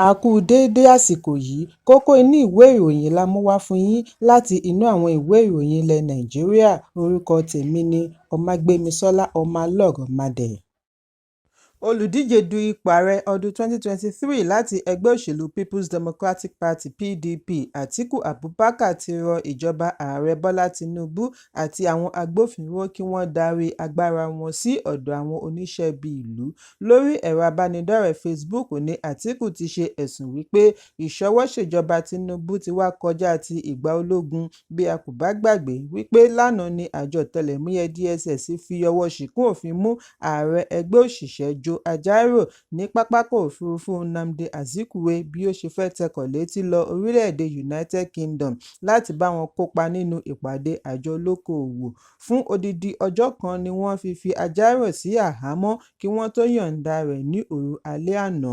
A kú déédé àsìkò yìí, kókó inú ìwé ìròyìn la mú wá fún yín láti inú àwọn ìwé ìròyìn ilẹ̀ Nàìjíríà. Orúkọ tèmi ni Ọmágbémisọ́lá Ọmọlọ́rọ̀mọdẹ̀. Olùdíje du ipò ààrẹ ọdún 2023 láti ẹgbẹ́ òṣèlú People's Democratic Party (PDP) Atiku Abubakar ti rọ ìjọba ààrẹ Bọ́lá Tinubu àti àwọn agbófinró kí wọ́n darí agbára wọn sí ọ̀dọ̀ àwọn oníṣẹ́bí ìlú. Lórí ẹ̀rọ abánidọ́rẹ̀ẹ́ Facebook ni Atiku ti ṣe ẹ̀sùn wípé ìṣọwọ́ṣèjọba Tinubu ti wá kọjá ti ìgbà ológun. Bí a kò bá gbàgbé wípé lánàá ni àjọ ọ̀tẹlẹ̀múyẹ́ DSS fi ọwọ́ ṣìkún òfin mú ààrẹ ẹgbẹ́ òṣìṣẹ́ Joe Ajaero ní pápákọ̀ òfurufú Nnamdi Azikiwe bí ó ṣe fẹ́ tẹkọ̀ létí lọ orílẹ̀-èdè United Kingdom láti bá wọn kópa nínú ìpàdé àjọ olókoòwò. Fún odidi ọjọ́ kan ni wọ́n fi Ajaero sí àhámọ́ kí wọ́n tó yọ̀ǹda rẹ̀ ní òru alẹ́ àná.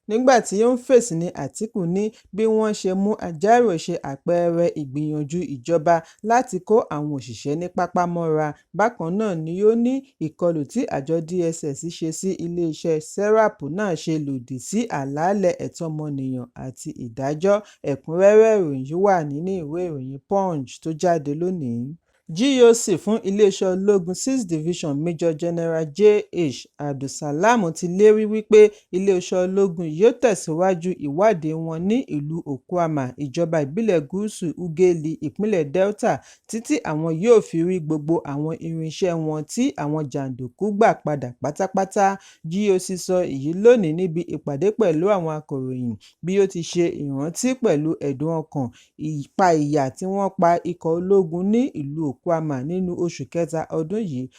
Nígbà tí ó ń fèsì ní Atiku ní bí wọ́n ṣe mú Ajaero ṣe àpẹẹrẹ ìgbìyànjú ìjọba láti kó àwọn òṣìṣẹ́ ní pápá mọ́ra. Bákan náà ni ó ní ìkọlù tí àjọ DSS ṣe sí iléeṣẹ́ Serap náà ṣe lòdì sí àlàálẹ̀ ẹ̀tọ́ ọmọnìyàn àti ìdájọ́. Ẹ̀kúnrẹ́rẹ́ ìròyìn wà nínú ìwé ìròyìn Punch tó jáde lónìí. GOC fún iléeṣẹ́ ológun 6th Division Major General JH Abdulsalam ti lérí wípé iléeṣẹ́ ológun yóò tẹ̀síwájú ìwádìí wọn ní ìlú Okuama, ìjọba ìbílẹ̀ Gúúsù Ughelli, ìpínlẹ̀ Delta, títí àwọn yóò fi rí gbogbo àwọn irinṣẹ́ wọn tí àwọn jàǹdùkú gbà padà pátápátá. GOC sọ èyí lónìí níbi ìpàdé pẹ̀lú àwọn akọ̀ròyìn bí ó ti ṣe ìrántí pẹ̀lú ẹ̀dùn ọkàn ìpàìyà tí wọ́n pa ikọ̀ ológun ní ìlú Okuama nínú oṣù kẹta ọdún yìí.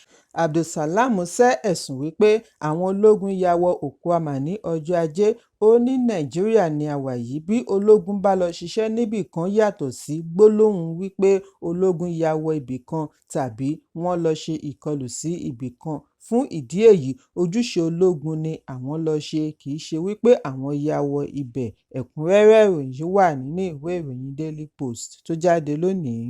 Abdulsalam sẹ́ ẹ̀sùn wípé àwọn ológun ya wọ Okuama ní ọjọ́ Ajé. Ó ní Nàìjíríà ni a wà yìí, bí ológun bá lọ ṣiṣẹ́ níbì kan yàtọ̀ sí gbólóhùn wípé ológun ya wọ ibì kan tàbí wọ́n lọ ṣe ìkọlù sí ibì kan. Fún ìdí èyí, ojúṣe ológun ni àwọn lọ ṣe, kì í ṣe wípé àwọn ya wọ ibẹ̀. Ẹ̀kúnrẹ́rẹ́ ìròyìn wà nínú ìwé ìròyìn Daily Post tó jáde lónìí.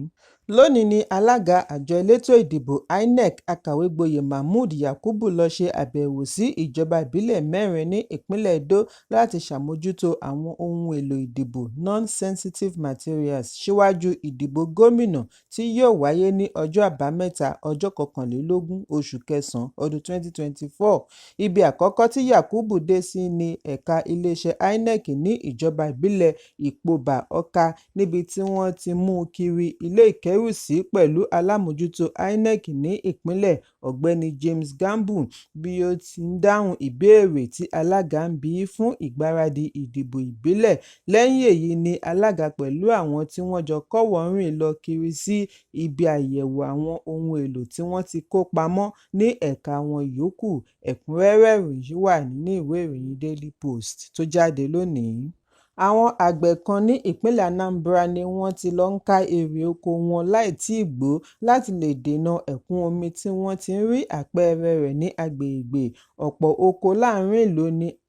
Lónìí ni alága àjọ elétò ìdìbò INEC Akàwégboyè Mahmood Yakubu lọ ṣe àbẹ̀wò sí ìjọba ìbílẹ̀ 4 ní ìpínlẹ̀ Edo láti ṣàmójútó àwọn ohun èlò ìdìbò non-sensitive materials síwájú ìdìbò gómìnà tí yóò wáyé ní ọjọ́ àbámẹ́ta ọjọ́ 21 oṣù kẹsàn-án ọdún 2024. Ibi àkọ́kọ́ tí Yakubu dé sí ní ẹ̀ka iléeṣẹ́ INEC ní ìjọba ìbílẹ̀ Ìpobà Ọ̀ka, níbi tí wọ́n ti mú kiri ilé ìkẹ́rùsí pẹ̀lú alámòjútó INEC ní ìpínlẹ̀ Ọ̀gbẹ́ni James Gambu bí ó ti ń dáhùn ìbéèrè tí alága ń bi fún ìgbáradì ìdìbò ìbílẹ̀. Lẹ́yìn èyí ni alága pẹ̀lú àwọn tí wọ́n jọ kọ́wọ̀ọ́rìn lọ kiri sí ibi àyẹ̀wò àwọn ohun èlò tí wọ́n ti kó pamọ́ ní ẹ̀ka wọn yòókù. Ẹ̀kúnrẹ́rẹ́ ìròyìn wà nínú ìwé ìròyìn Daily Post tó jáde lónìí. Àwọn àgbẹ̀ kan ní ìpínlẹ̀ Anambra ni wọ́n ti lọ ń ká èrè oko wọn láì tíì gbó láti lè dènà ẹ̀kún omi tí wọ́n ti ń rí àpẹẹrẹ rẹ̀ ní agbègbè ọ̀pọ̀ oko láàrin ìlú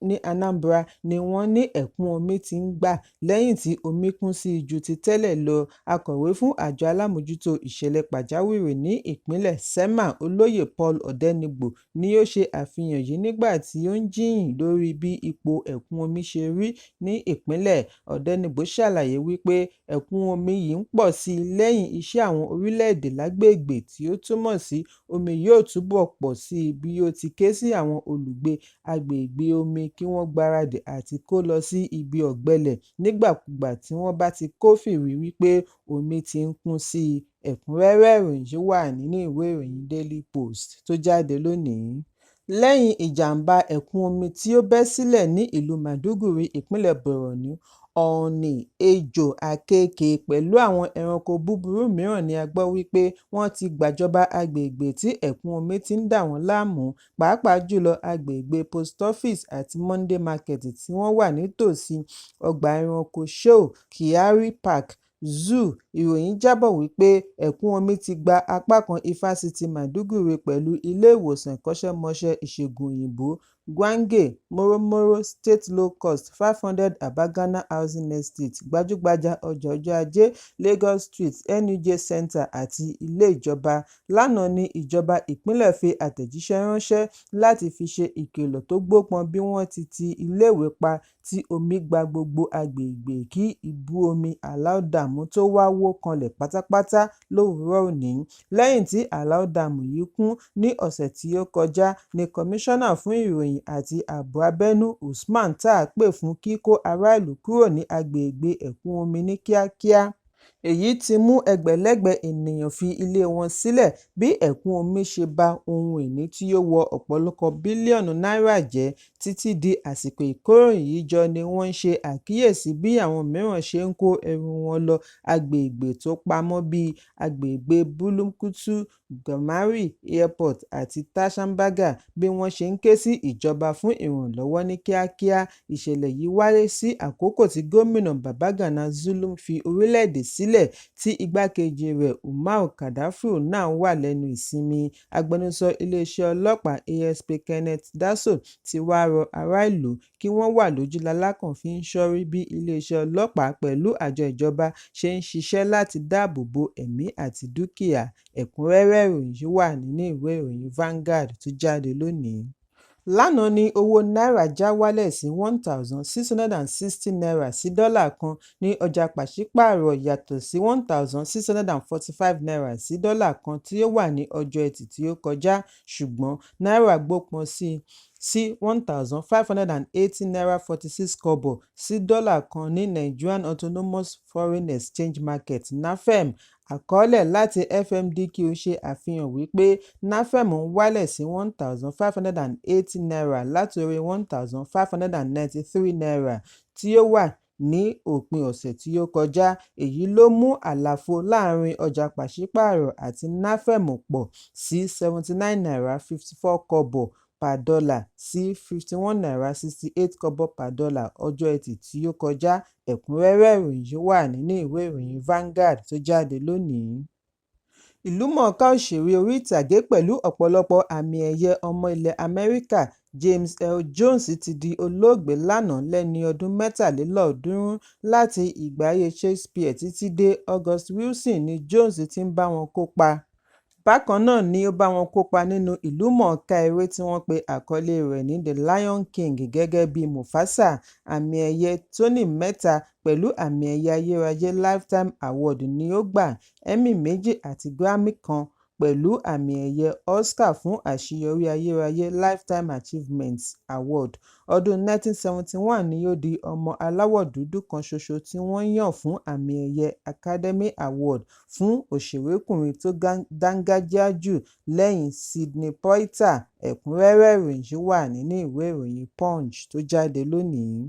ní Anambra ni wọ́n ní ẹ̀kún omi ti ń gbà lẹ́yìn tí omi kún sí ju ti tẹ́lẹ̀ lọ. Akọ̀wé fún àjọ alámòjútó ìṣẹ̀lẹ̀ pàjáwìrì ní ìpínlẹ̀ SEMA, Olóyè Paul Odenigbo, ni ó ṣe àfihàn yìí nígbà tí ó ń jíyìn lórí bí ipò ẹ̀kún omi ṣe rí ní ìpínlẹ̀. Odenigbo ṣàlàyé wípé ẹ̀kún omi yìí ń pọ̀ sí i lẹ́yìn iṣẹ́ àwọn orílẹ̀-èdè lágbègbè, tí ó túmọ̀ sí omi yóò túbọ̀ pọ̀ sí i bí ó ti ké sí àwọn olùgbé agbègbè omi kí wọ́n gbáradì àti kó lọ sí ibi ọ̀gbẹlẹ̀ nígbàkúgbà tí wọ́n bá ti kófìrí wípé omi ti ń kún sí i. Ẹ̀kúnrẹ́rẹ́ ìròyìn wà nínú ìwé ìròyìn Daily Post tó jáde lónìí. Lẹ́yìn ìjàmbá ẹ̀kún omi tí ó bẹ́ sílẹ̀ ní ìlú Maiduguri, ìpínlẹ̀ Borno, ọ̀ọ̀nì, ejò, àkekèé pẹ̀lú àwọn ẹranko búburú mìíràn ni a gbọ́ wípé wọ́n ti gbàjọba agbègbè tí ẹ̀kún omi ti ń dà wọ́n láàmú, pàápàá jùlọ agbègbè Post Office àti Monday Market tí wọ́n wà nítòsí ọgbà ẹranko Sheu Kyari Park Zoo. Ìròyìn jábọ̀ wípé ẹ̀kún omi ti gba apá kan ifásitì Maiduguri pẹ̀lú ilé ìwòsàn ìkọ́ṣẹ́mọṣẹ́ ìṣègùn òyìnbó Gwange Moro State Low Cost 500 Abagana Housing Estate gbajúgbajà ọjà ọjọ́ ajé Lagos Street NUJ Center àti ilé ìjọba. Lánàá ni ìjọba ìpínlẹ̀ fi àtẹ̀jíṣẹ́ ránṣẹ́ láti fi ṣe ìkìlọ̀ tó gbópọn bí wọ́n ti iléèwé pa tí omi gba gbogbo agbègbè kí ìbú omi Àlàó Dàmú tó wá wó kanlẹ̀ pátápátá lówùúrọ̀ òní. Lẹ́yìn tí Àlàó Dàmú yìí kún ní ọ̀sẹ̀ tí ó kọjá ni kọmíṣánná fún ìròyìn àti ààbò abẹ́nú Usman Tàá pè fún kíkó aráàlú kúrò ní agbègbè ẹ̀kún omi ní kíákíá. Èyí ti mú ẹgbẹ̀lẹ́gbẹ̀ ènìyàn fi ilé wọn sílẹ̀ bí ẹ̀kún omi ṣe ba ohun ìní tí ó wọ ọ̀pọ̀lọpọ̀ bílíọ̀nù náírà jẹ́. Títí di àsìkò ìkóròyìn yìí jọ ni wọ́n ń ṣe àkíyèsí bí àwọn mìíràn ṣe ń kó ẹrù wọn lọ agbègbè tó pamọ́ bíi agbègbè Bulumkutu, Gamari Airport àti Tashambaga bí wọ́n ṣe ń ké sí ìjọba fún ìrànlọ́wọ́ ní kíákíá. Ìṣẹ̀lẹ̀ yìí wáyé sí àkókò tí gómìnà Babagana Zulum fi orílẹ̀-èdè sílẹ̀ tí igbákejì rẹ̀ Umar Kadafiu náà wà lẹ́nu ìsinmi. Agbẹnusọ iléeṣẹ́ ọlọ́pàá ASP Kenneth Daso ti wá rọ ará ìlú kí wọ́n wà lójú lalákàn fi ń ṣọ́rí bí iléeṣẹ́ ọlọ́pàá pẹ̀lú àjọ ìjọba ṣe ń ṣiṣẹ́ láti dáàbò bo ẹ̀mí àti dúkìá. Ẹ̀kúnrẹ́rẹ́ ìròyìn yìí wà nínú ìwé ìròyìn Vanguard tó jáde lónìí. Lánàá ni owó náírà já wálẹ̀ sí n1,660 sí dọ́là kan ní ọjà pàṣípààrọ̀ yàtọ̀ sí n1,645 sí dọ́là kan tí ó wà ní ọjọ́ Ẹtì tí ó kọjá, ṣùgbọ́n náírà gbópọn sí n1,580.46 sí dọ́là kan ní Nigerian Autonomous Foreign Exchange Market (NAFEM). Àkọọ́lẹ̀ láti FMDQ ṣe àfihàn wípé NAFEM ń wálẹ̀ sí n1,580 látorí n1,593 tí ó wà ní òpin ọ̀sẹ̀ tí ó kọjá. Èyí ló mú àlàfo láàárín ọjà pàṣípààrọ̀ àti NAFEM pọ̀ sí n79.54 per dollar sí n51.68 per dollar ọjọ́ Ẹtì tí ó kọjá. Ẹ̀kúnrẹ́rẹ́ ìròyìn yìí wà nínú ìwé ìròyìn Vanguard tó jáde lónìí. Ìlúmọ̀ọ́ká òṣèré orí ìtàgé pẹ̀lú ọ̀pọ̀lọpọ̀ àmì ẹ̀yẹ ọmọ ilẹ̀ Amẹ́ríkà James Earl Jones ti di olóògbé lánàá lẹ́ni ọdún 93. Láti ìgbà ayé Shakespeare títí dé August Wilson ni Jones ti ń bá wọn kópa. Bákan náà ni ó bá wọn kópa nínú ìlúmọ̀ọ́ká eré tí wọ́n pe àkọlé rẹ̀ ní The Lion King gẹ́gẹ́ bí Mufasa. Àmì ẹ̀yẹ Tony 3 pẹ̀lú àmì ẹ̀yẹ ayérayé Lifetime Award ni ó gbà, Emmy 2 àti Grammy 1 pẹ̀lú àmì ẹ̀yẹ Oscar fún àṣeyọrí ayérayé Lifetime Achievement Award. Ọdún 1971 ni ó di ọmọ aláwọ̀ dúdú kan ṣoṣo tí wọ́n yàn fún àmì ẹ̀yẹ Academy Award fún òṣèrékùnrin tó dángájíá jù lẹ́yìn Sidney Poitier. Ẹ̀kúnrẹ́rẹ́ ìròyìn yìí wà nínú ìwé ìròyìn Punch tó jáde lónìí.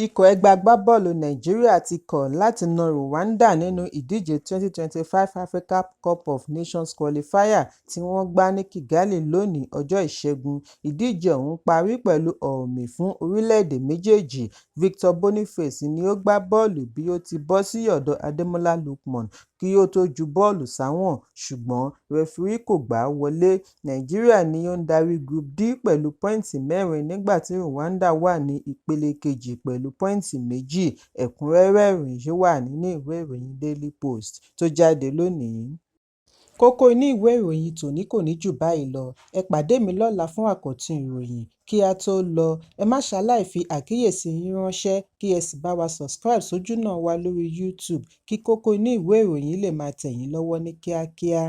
Ikọ̀ ẹgbẹ́ agbábọ́ọ̀lù Nàìjíríà ti kọ̀ láti na Rwanda nínú ìdíje 2025 Africa Cup of Nations qualifier tí wọ́n gbá ní Kigali lónìí ọjọ́ Ìṣẹ́gun. Ìdíje ọ̀hún parí pẹ̀lú ọ̀mì fún orílẹ̀-èdè méjèèjì. Victor Boniface ni ó gbá bọ́ọ̀lù bí ó ti bọ́ sí ọ̀dọ̀ Ademola Lookman kí ó tó ju bọ́ọ̀lù sáwọ̀n, ṣùgbọ́n rẹfirí kò gbà á wọlé. Nàìjíríà ni ó ń darí Group D pẹ̀lú pọ́ìntì 4 nígbà tí Rwanda wà ní ìpele kejì pẹ̀lú pọ́ìntì 2. Ẹ̀kúnrẹ́rẹ́ ìròyìn yìí wà nínú ìwé ìròyìn Daily Post tó jáde lónìí. Kókó inú ìwé ìròyìn tòní kò ní jù báyìí lọ. Ẹ pàdé mi lọ́la fún àkọ́tún ìròyìn. Kí a tó lọ, ẹ má ṣaláì fi àkíyèsí yín ránṣẹ́ kí ẹ sì bá wa subscribe sójúnà wa lórí YouTube kí kókó inú ìwé ìròyìn lè máa tẹ̀ yín lọ́wọ́ ní kíákíá.